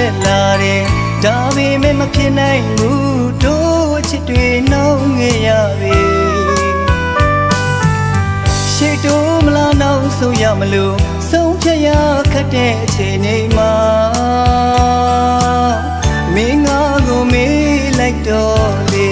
တဲ့လာတယ်ဒါပေမဲ့မဖြစ်နိုင်ဘူးတို့ချစ်တွေနှောင်းငယ်ရပြီရှေ့တိုးမလားနောက်ဆုံးရမလို့ဆုံးဖြတ်ရခက်တဲ့အချိန်လေးမှာမင်းငါကိုမေးလိုက်တော့လေ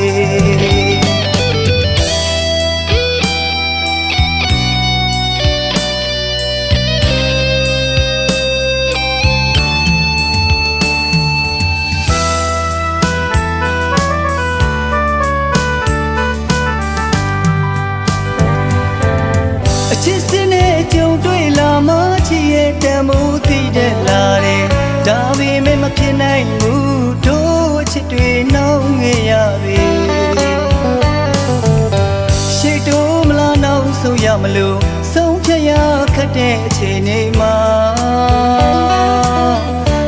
ချစ်စင်းနဲ့ကြုံတွေ့လာမှချစ်ရဲ့တန်မိုးသိတဲ့လာတယ်ဒါပေမဲ့မဖြစ်နိုင်ဘူးတို့ချစ်တွေနှောင်းငယ်ရပြီရှေ့တိုးမလားနောက်ဆုံးရမလို့ဆုံးဖြတ်ရခက်တဲ့အချိန်လေးမှာ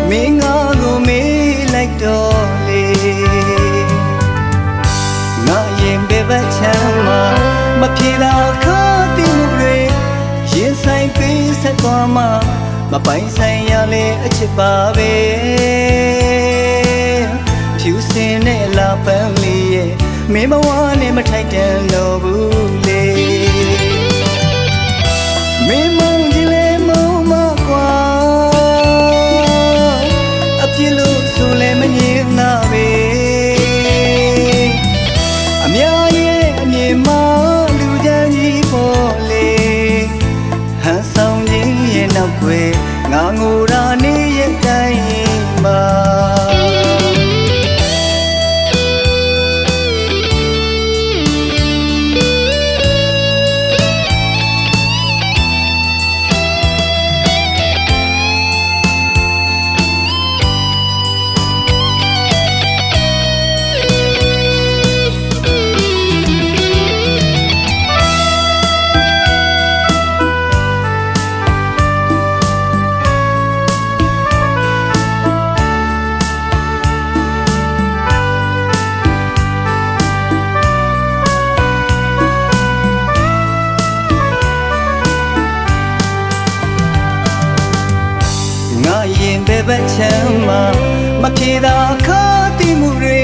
မင်းငါကိုမေးလိုက်တော့လေငါရင်ဘယ်ဘက်ချမ်းမှာမပြေတာခါတိမှုတွေရင်ဆိုင်ပေးဆက်သွားမှမပိုင်ဆိုင်ရလေအချစ်ပါပဲဖြူစင်နဲ့လာပန်းလေးရဲ့မင်းဘဝနဲ့မထိုက်တန်တော့ဘူးလေမင်းမုန်းကြီးလေမုန်းမကွာအပြစ်လို့ဆိုလဲမငြင်းနာပဲအများရဲ့အမြင်မှာလူချမ်းကြီးပေါ်လေဟန်ဆောင်ခြင်းရဲ့နောက်ွယ်ငါငိုရာနေရဲ့တိုင်းမှာရင်ဘယ်ဘက်ချမ်းမှာမပြေတာခါတိမှုတွေ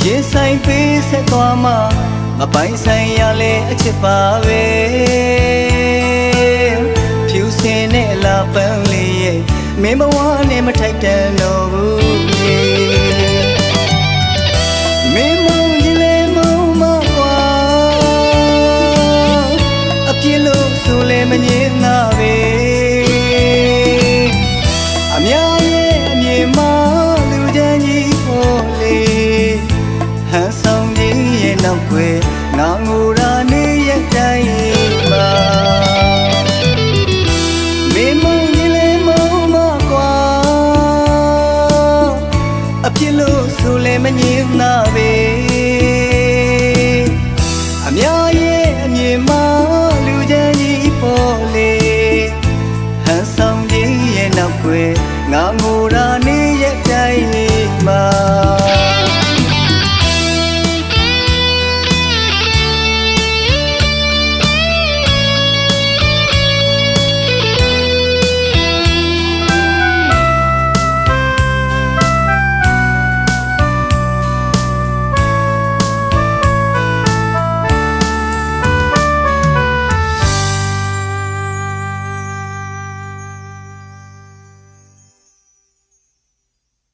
ရင်ဆိုင်ပေးဆက်သွားမှမပိုင်ဆိုင်ရလေအချစ်ပါပဲဖြူစင်နဲ့လာပန်းလေးရဲ့မင်းဘဝနဲ့မထိုက်တန်တော့ဘူးမင်းမုန်းကြီးလေမုန်းမကွာအပြစ်လို့ဆိုလဲမငြင်းနာပဲအများရဲ့အမြင်မှာလူချမ်းကြီးပေါ်လေဟန်ဆောင်ခြင်းရဲ့နောက်ွယ်ငါငိုရာနေရဲ့တိုင်းမှာမင်းမုန်းကြီးလေမုန်းမကွာအဖြစ်လို့ဆိုလဲမငြင်းနာပဲ